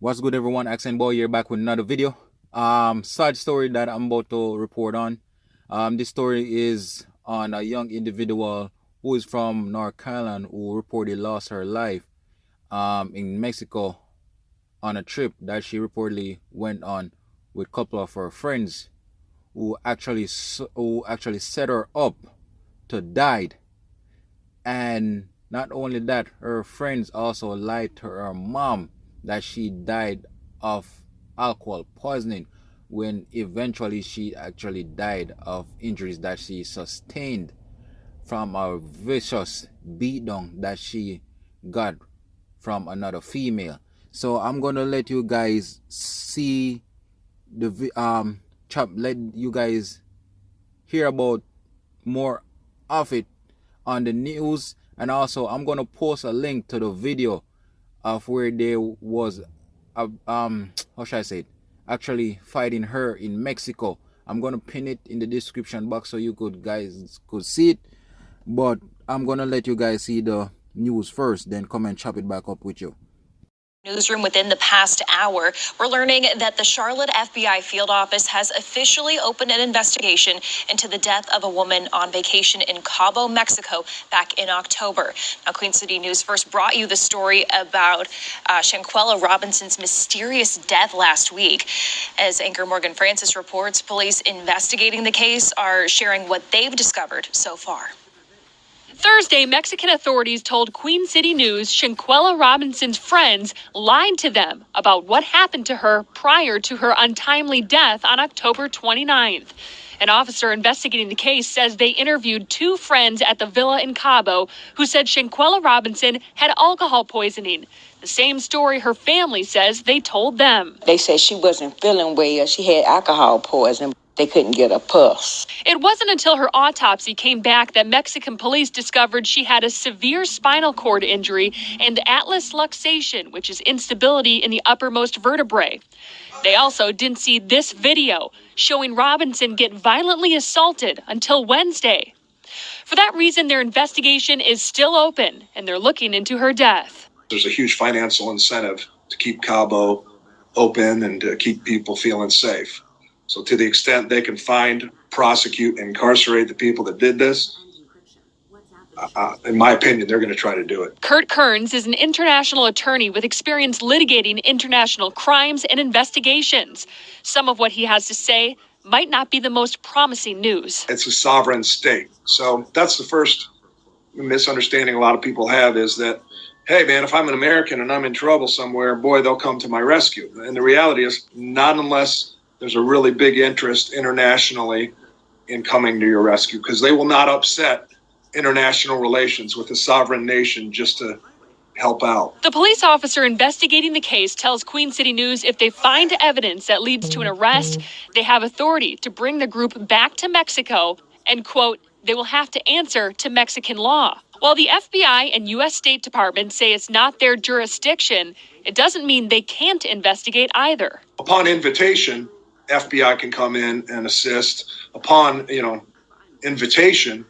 What's good, everyone? Accent Boy here, back with another video. Sad story that I'm about to report on. This story is on a young individual who is from North Carolina who reportedly lost her life in Mexico on a trip that she reportedly went on with a couple of her friends who actually set her up to die. And not only that, her friends also lied to her mom that she died of alcohol poisoning, when eventually she actually died of injuries that she sustained from a vicious beatdown that she got from another female. So I'm gonna let you guys see the let you guys hear about more of it on the news, and also I'm gonna post a link to the video of where they was how should I say it, actually fighting her in Mexico. I'm gonna pin it in the description box so you guys could see it, but I'm gonna let you guys see the news first, then come and chop it back up with you. Newsroom within the past hour, we're learning that the Charlotte FBI field office has officially opened an investigation into the death of a woman on vacation in Cabo, Mexico back in October. Now, Queen City News first brought you the story about Shanquella Robinson's mysterious death last week. As anchor Morgan Francis reports, police investigating the case are sharing what they've discovered so far. Thursday, Mexican authorities told Queen City News Shanquella Robinson's friends lied to them about what happened to her prior to her untimely death on October 29th. An officer investigating the case says they interviewed two friends at the villa in Cabo who said Shanquella Robinson had alcohol poisoning. The same story her family says they told them. They said she wasn't feeling well. She had alcohol poisoning. They couldn't get a pulse. It wasn't until her autopsy came back that Mexican police discovered she had a severe spinal cord injury and atlas luxation, which is instability in the uppermost vertebrae. They also didn't see this video showing Robinson get violently assaulted until Wednesday. For that reason, their investigation is still open, and they're looking into her death. There's a huge financial incentive to keep Cabo open and to keep people feeling safe. So to the extent they can find, prosecute, incarcerate the people that did this, in my opinion, they're going to try to do it. Kurt Kearns is an international attorney with experience litigating international crimes and investigations. Some of what he has to say might not be the most promising news. It's a sovereign state. So that's the first misunderstanding a lot of people have, is that, hey, man, if I'm an American and I'm in trouble somewhere, boy, they'll come to my rescue. And the reality is, not unless there's a really big interest internationally in coming to your rescue, because they will not upset international relations with a sovereign nation just to help out. The police officer investigating the case tells Queen City News if they find evidence that leads to an arrest, they have authority to bring the group back to Mexico and, quote, they will have to answer to Mexican law. While the FBI and U.S. State Department say it's not their jurisdiction, it doesn't mean they can't investigate either. Upon invitation, FBI can come in and assist. Upon, invitation,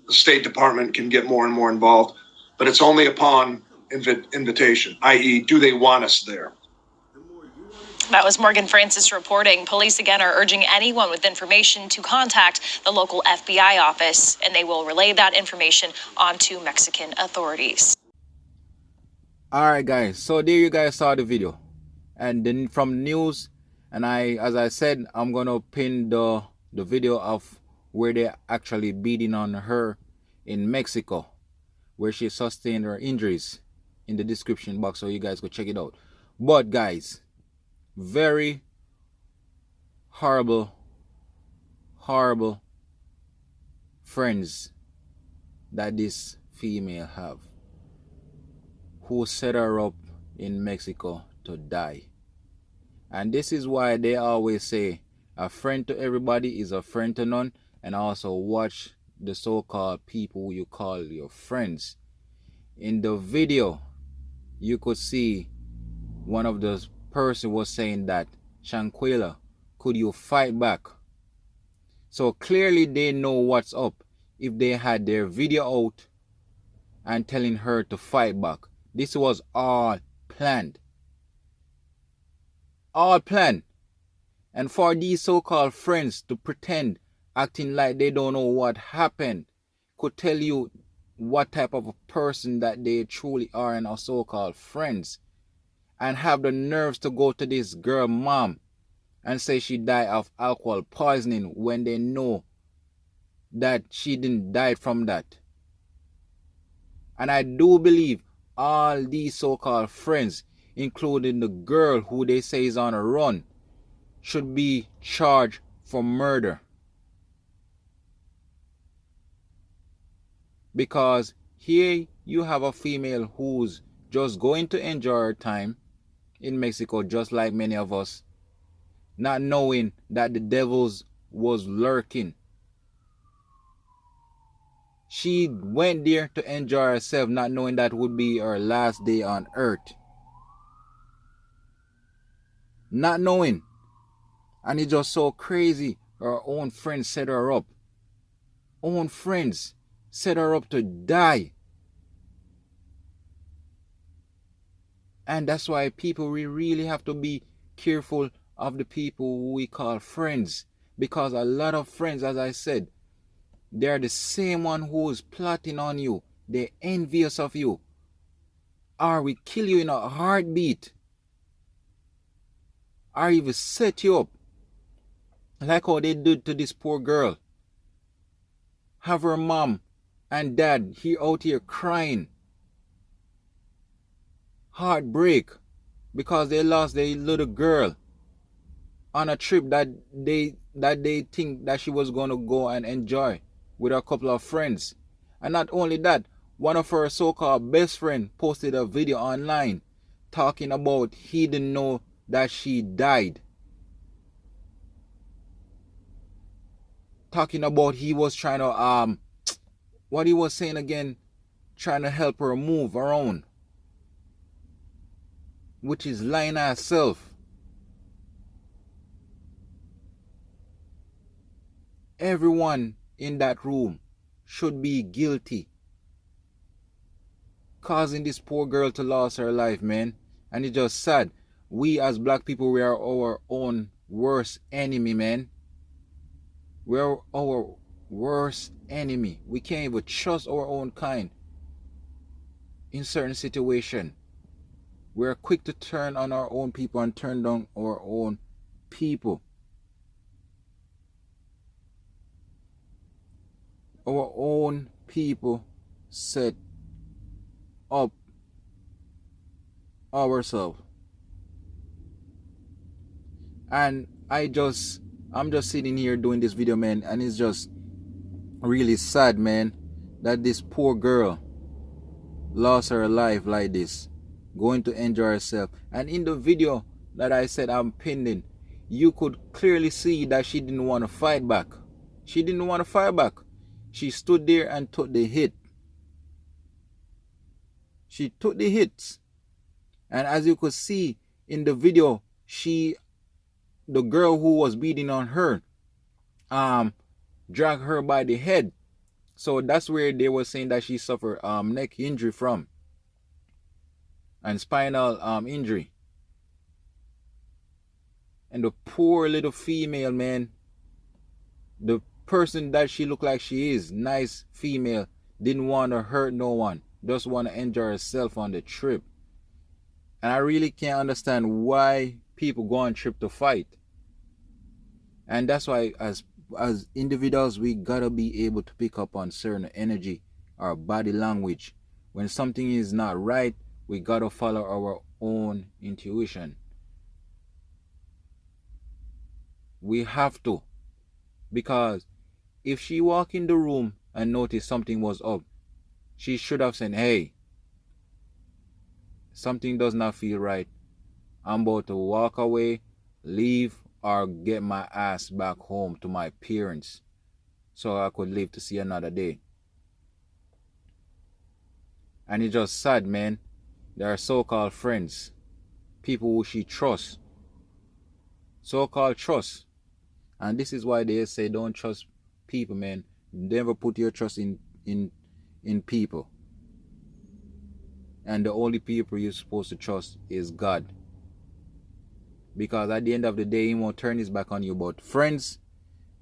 the State Department can get more and more involved, but it's only upon invitation, i.e., do they want us there? That was Morgan Francis reporting. Police again are urging anyone with information to contact the local FBI office, and they will relay that information onto Mexican authorities. All right, guys, so there you guys saw the video, and then from the news, and as I said, I'm gonna pin the video of where they're actually beating on her in Mexico, where she sustained her injuries, in the description box, so you guys go check it out. But guys, very horrible friends that this female have, who set her up in Mexico to die. And this is why they always say a friend to everybody is a friend to none. And also watch the so-called people you call your friends. In the video, you could see one of the person was saying that, Shanquella, could you fight back? So clearly they know what's up if they had their video out and telling her to fight back. This was all planned. All planned. And for these so-called friends to pretend, acting like they don't know what happened, could tell you what type of a person that they truly are and are so-called friends, and have the nerves to go to this girl mom and say she died of alcohol poisoning when they know that she didn't die from that. And I do believe all these so-called friends, including the girl who they say is on a run, should be charged for murder. Because here you have a female who's just going to enjoy her time in Mexico, just like many of us, not knowing that the devils was lurking. She went there to enjoy herself, not knowing that would be her last day on earth. Not knowing. And it's just so crazy. Her own friends set her up. Own friends set her up to die. And that's why people, we really have to be careful of the people we call friends. Because a lot of friends, as I said, they're the same one who's plotting on you. They're envious of you. Or will kill you in a heartbeat. Or even set you up. Like how they did to this poor girl. Have her mom and dad out here crying. Heartbreak. Because they lost their little girl on a trip that they think that she was going to go and enjoy with a couple of friends. And not only that, one of her so-called best friend posted a video online talking about he didn't know that she died. Talking about he was trying to what he was saying again, trying to help her move around, which is lying herself. Everyone in that room should be guilty, causing this poor girl to lose her life, man. And it's just sad. We as black people, we are our own worst enemy, man. We're our worst enemy. We can't even trust our own kind in certain situations. We're quick to turn on our own people and turn down our own people. Our own people set up ourselves. And I'm just sitting here doing this video, man, and it's just really sad, man, that this poor girl lost her life like this, going to enjoy herself. And in the video that I said I'm pending, you could clearly see that she didn't want to fight back. She didn't want to fight back. She stood there and took the hit. She took the hits. And as you could see in the video, the girl who was beating on her, dragged her by the head. So that's where they were saying that she suffered neck injury from, and spinal injury. And the poor little female, man, the person that she looked like she is, nice female, didn't want to hurt no one, just want to enjoy herself on the trip. And I really can't understand why people go on trip to fight. And that's why as individuals, we gotta be able to pick up on certain energy or body language. When something is not right, we gotta follow our own intuition. We have to. Because if she walked in the room and noticed something was up, she should have said, hey, something does not feel right. I'm about to walk away, leave, or get my ass back home to my parents so I could live to see another day. And it's just sad, man. There are so-called friends, people who she trusts, so-called trust. And this is why they say don't trust people, man. Never put your trust in people. And the only people you're supposed to trust is God. Because at the end of the day, he won't turn his back on you. But friends,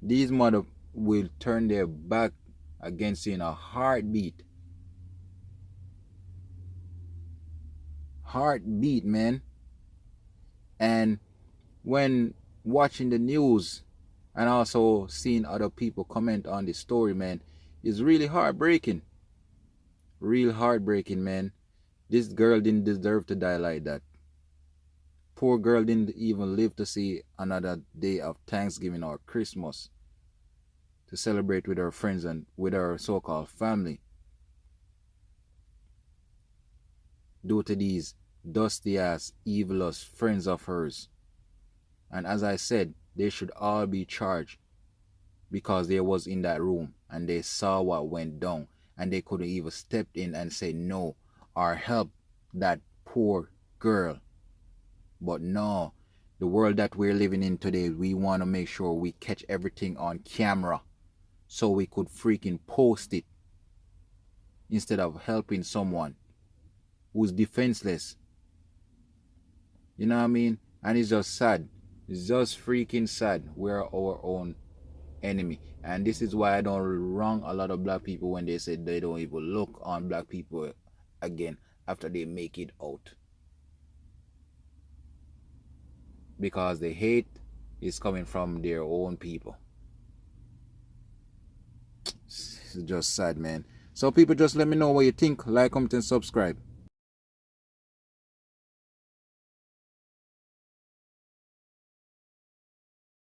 these mother will turn their back against you in a heartbeat. Heartbeat, man. And when watching the news and also seeing other people comment on the story, man, is really heartbreaking. Real heartbreaking, man. This girl didn't deserve to die like that. Poor girl didn't even live to see another day of Thanksgiving or Christmas to celebrate with her friends and with her so-called family, due to these dusty ass, evilous friends of hers. And as I said, they should all be charged because they was in that room and they saw what went down and they couldn't even step in and say no or help that poor girl. But no, the world that we're living in today, we want to make sure we catch everything on camera so we could freaking post it instead of helping someone who's defenseless. You know what I mean? And it's just sad. It's just freaking sad. We're our own enemy. And this is why I don't wrong a lot of black people when they say they don't even look on black people again after they make it out. Because the hate is coming from their own people. It's just sad, man. So people, just let me know what you think. Like, comment, and subscribe.